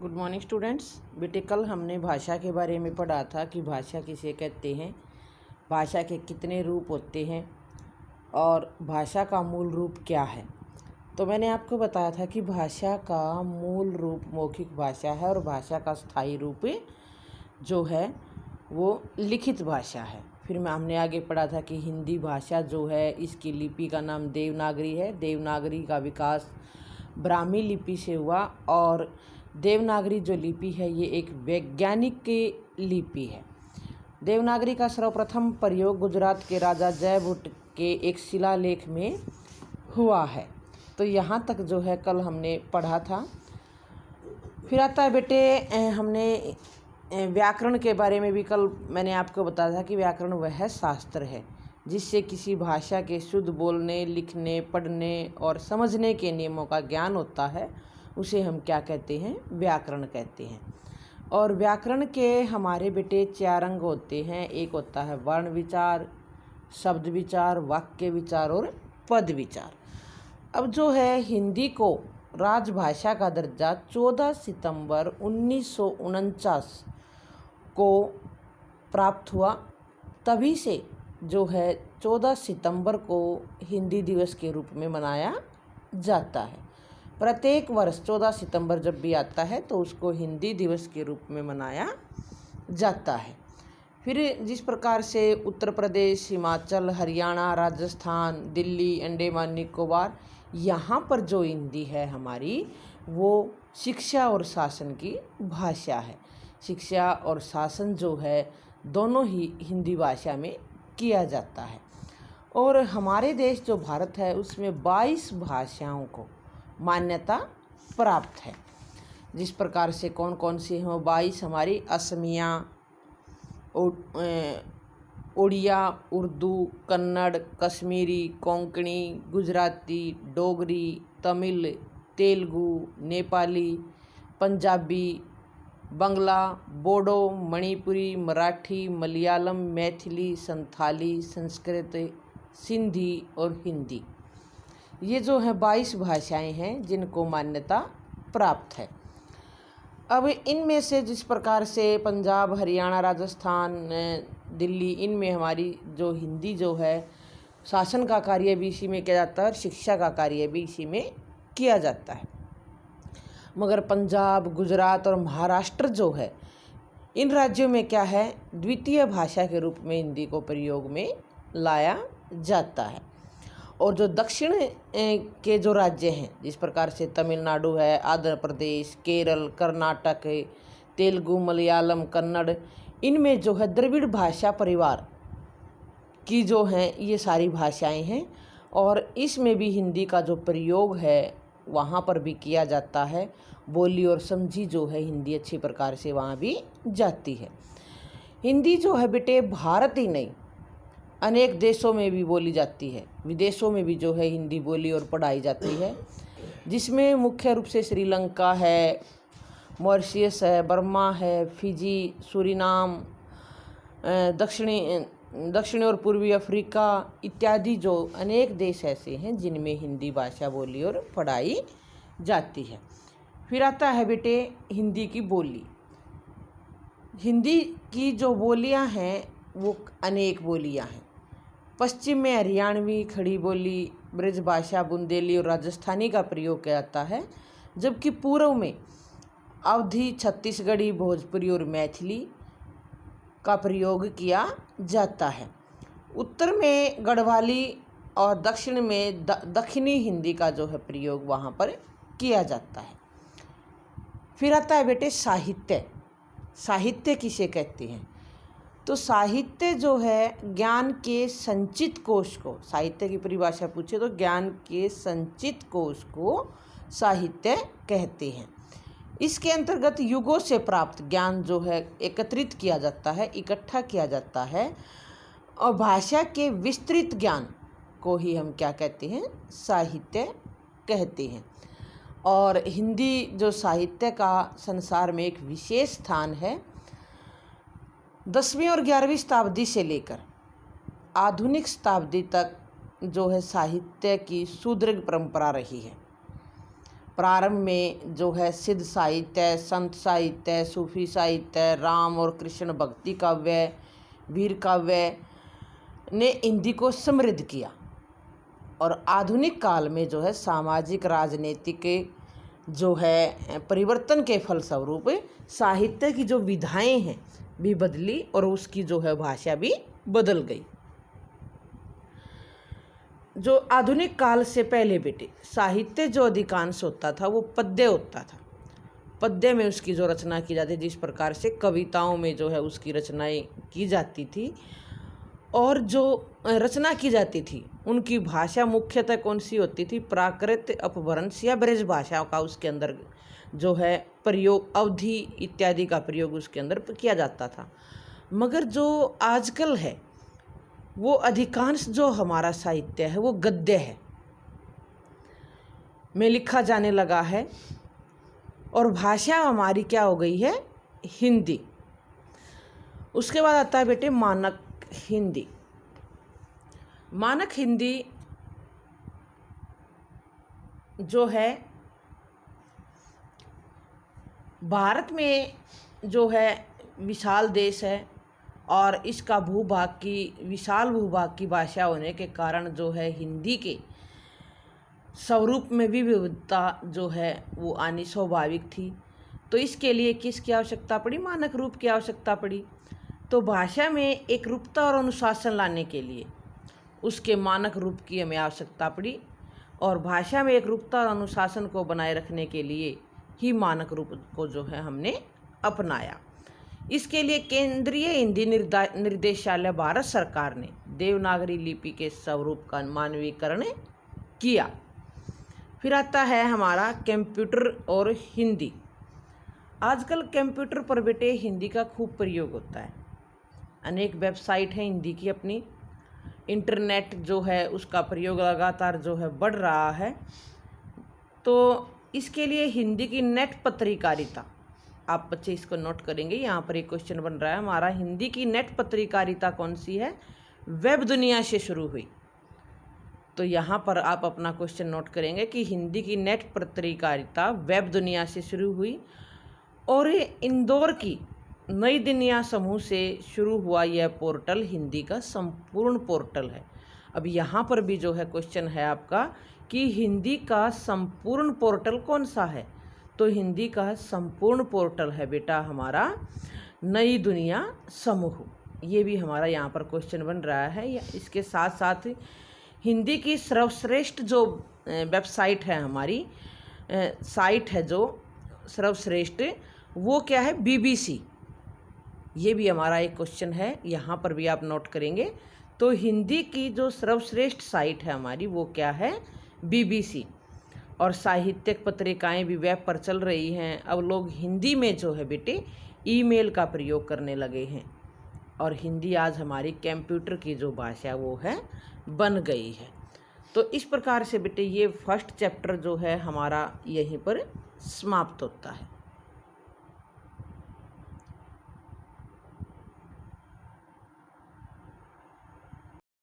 Good morning students. बेटे कल हमने भाषा के बारे में पढ़ा था कि भाषा किसे कहते हैं, भाषा के कितने रूप होते हैं और भाषा का मूल रूप क्या है। तो मैंने आपको बताया था कि भाषा का मूल रूप मौखिक भाषा है और भाषा का स्थायी रूप जो है वो लिखित भाषा है। फिर हमने आगे पढ़ा था कि हिंदी भाषा जो है इसकी लिपि का नाम देवनागरी है। देवनागरी का विकास ब्राह्मी लिपि से हुआ और देवनागरी जो लिपि है ये एक वैज्ञानिक लिपि है। देवनागरी का सर्वप्रथम प्रयोग गुजरात के राजा जयभट्ट के एक शिलालेख में हुआ है। तो यहाँ तक जो है कल हमने पढ़ा था। फिर आता है बेटे हमने व्याकरण के बारे में भी कल मैंने आपको बताया था कि व्याकरण वह शास्त्र है जिससे किसी भाषा के शुद्ध बोलने, लिखने, पढ़ने और समझने के नियमों का ज्ञान होता है, उसे हम क्या कहते हैं, व्याकरण कहते हैं। और व्याकरण के हमारे बेटे 4 अंग होते हैं। एक होता है वर्ण विचार, शब्द विचार, वाक्य विचार और पद विचार। अब जो है हिंदी को राजभाषा का दर्जा 14 सितंबर 1949 को प्राप्त हुआ। तभी से जो है 14 सितंबर को हिंदी दिवस के रूप में मनाया जाता है। प्रत्येक वर्ष 14 सितंबर जब भी आता है तो उसको हिंदी दिवस के रूप में मनाया जाता है। फिर जिस प्रकार से उत्तर प्रदेश, हिमाचल, हरियाणा, राजस्थान, दिल्ली, अंडमान निकोबार, यहाँ पर जो हिंदी है हमारी वो शिक्षा और शासन की भाषा है। शिक्षा और शासन जो है दोनों ही हिंदी भाषा में किया जाता है। और हमारे देश जो भारत है उसमें 22 भाषाओं को मान्यता प्राप्त है। जिस प्रकार से कौन कौन सी हैं 22 हमारी असमिया, उड़िया, उर्दू, कन्नड़, कश्मीरी, कोंकणी, गुजराती, डोगरी, तमिल, तेलुगु, नेपाली, पंजाबी, बंगला, बोडो, मणिपुरी, मराठी, मलयालम, मैथिली, संथाली, संस्कृत, सिंधी और हिंदी। ये जो है 22 भाषाएं हैं जिनको मान्यता प्राप्त है। अब इनमें से जिस प्रकार से पंजाब, हरियाणा, राजस्थान, दिल्ली, इनमें हमारी जो हिंदी जो है शासन का कार्य भी इसी में किया जाता है और शिक्षा का कार्य भी इसी में किया जाता है। मगर पंजाब, गुजरात और महाराष्ट्र जो है इन राज्यों में क्या है, द्वितीय भाषा के रूप में हिंदी को प्रयोग में लाया जाता है। और जो दक्षिण के जो राज्य हैं जिस प्रकार से तमिलनाडु है, आंध्र प्रदेश, केरल, कर्नाटक, तेलुगु, मलयालम, कन्नड़, इनमें जो है द्रविड़ भाषा परिवार की जो हैं ये सारी भाषाएं हैं और इसमें भी हिंदी का जो प्रयोग है वहाँ पर भी किया जाता है। बोली और समझी जो है हिंदी अच्छी प्रकार से वहाँ भी जाती है। हिंदी जो है बेटे भारत ही नहीं अनेक देशों में भी बोली जाती है, विदेशों में भी जो है हिंदी बोली और पढ़ाई जाती है, जिसमें मुख्य रूप से श्रीलंका है, मॉरिशस है, बर्मा है, फिजी, सूरीनाम, दक्षिणी और पूर्वी अफ्रीका इत्यादि जो अनेक देश ऐसे हैं जिनमें हिंदी भाषा बोली और पढ़ाई जाती है। फिर आता है बेटे हिंदी की बोली। हिंदी की जो बोलियां हैं वो अनेक बोलियां हैं। पश्चिम में हरियाणवी, खड़ी बोली, ब्रजभाषा, बुंदेली और राजस्थानी का प्रयोग किया जाता है, जबकि पूर्व में अवधी, छत्तीसगढ़ी, भोजपुरी और मैथिली का प्रयोग किया जाता है। उत्तर में गढ़वाली और दक्षिण में दक्षिणी हिंदी का जो है प्रयोग वहाँ पर किया जाता है। फिर आता है बेटे साहित्य। साहित्य किसे कहते हैं? तो साहित्य जो है ज्ञान के संचित कोश को, साहित्य की परिभाषा पूछे तो ज्ञान के संचित कोश को साहित्य कहते हैं। इसके अंतर्गत युगों से प्राप्त ज्ञान जो है एकत्रित किया जाता है, इकट्ठा किया जाता है और भाषा के विस्तृत ज्ञान को ही हम क्या कहते हैं, साहित्य कहते हैं। और हिंदी जो साहित्य का संसार में एक विशेष स्थान है। 10वीं और 11वीं शताब्दी से लेकर आधुनिक शताब्दी तक जो है साहित्य की सुदृढ़ परंपरा रही है। प्रारंभ में जो है सिद्ध साहित्य, संत साहित्य, सूफी साहित्य, राम और कृष्ण भक्ति काव्य, वीर काव्य ने हिंदी को समृद्ध किया। और आधुनिक काल में जो है सामाजिक राजनीतिक जो है परिवर्तन के फलस्वरूप साहित्य की जो विधाएं हैं भी बदली और उसकी जो है भाषा भी बदल गई। जो आधुनिक काल से पहले बेटे साहित्य जो अधिकांश होता था वो पद्य होता था। पद्य में उसकी जो रचना की जाती, जिस प्रकार से कविताओं में जो है उसकी रचनाएं की जाती थी, और जो रचना की जाती थी उनकी भाषा मुख्यतः कौन सी होती थी? प्राकृत, अपभ्रंश या ब्रज भाषा का उसके अंदर जो है प्रयोग, अवधि इत्यादि का प्रयोग उसके अंदर किया जाता था। मगर जो आजकल है वो अधिकांश जो हमारा साहित्य है वो गद्य है में लिखा जाने लगा है, और भाषा हमारी क्या हो गई है? हिंदी। उसके बाद आता है बेटे मानक हिंदी। मानक हिंदी जो है भारत में जो है विशाल देश है, और इसका भूभाग की विशाल भूभाग की भाषा होने के कारण जो है हिंदी के स्वरूप में भी विविधता जो है वो आनी स्वाभाविक थी। तो इसके लिए किसकी आवश्यकता पड़ी? मानक रूप की आवश्यकता पड़ी। तो भाषा में एक रूपता और अनुशासन लाने के लिए उसके मानक रूप की हमें आवश्यकता पड़ी, और भाषा में एक रूपता और अनुशासन को बनाए रखने के लिए ही मानक रूप को जो है हमने अपनाया। इसके लिए केंद्रीय हिंदी निर्देशालय भारत सरकार ने देवनागरी लिपि के स्वरूप का मानवीकरण किया। फिर आता है हमारा कंप्यूटर और हिंदी। आजकल कंप्यूटर पर बेटे हिंदी का खूब प्रयोग होता है। अनेक वेबसाइट है हिंदी की अपनी, इंटरनेट जो है उसका प्रयोग लगातार जो है बढ़ रहा है। तो इसके लिए हिंदी की नेट पत्रकारिता, आप बच्चे इसको नोट करेंगे, यहाँ पर एक क्वेश्चन बन रहा है हमारा, हिंदी की नेट पत्रकारिता कौन सी है? वेब दुनिया से शुरू हुई। तो यहाँ पर आप अपना क्वेश्चन नोट करेंगे कि हिंदी की नेट पत्रकारिता वेब दुनिया से शुरू हुई, और इंदौर की नई दुनिया समूह से शुरू हुआ यह पोर्टल हिंदी का संपूर्ण पोर्टल है। अब यहाँ पर भी जो है क्वेश्चन है आपका कि हिंदी का संपूर्ण पोर्टल कौन सा है? तो हिंदी का संपूर्ण पोर्टल है बेटा हमारा नई दुनिया समूह। ये भी हमारा यहाँ पर क्वेश्चन बन रहा है। या इसके साथ साथ हिंदी की सर्वश्रेष्ठ जो वेबसाइट है हमारी, साइट है जो सर्वश्रेष्ठ, वो क्या है? BBC। ये भी हमारा एक क्वेश्चन है, यहाँ पर भी आप नोट करेंगे। तो हिंदी की जो सर्वश्रेष्ठ साइट है हमारी वो क्या है? BBC। और साहित्यिक पत्रिकाएं भी वेब पर चल रही हैं। अब लोग हिंदी में जो है बेटे ईमेल का प्रयोग करने लगे हैं, और हिंदी आज हमारी कंप्यूटर की जो भाषा वो है बन गई है। तो इस प्रकार से बेटे ये फर्स्ट चैप्टर जो है हमारा यहीं पर समाप्त होता है।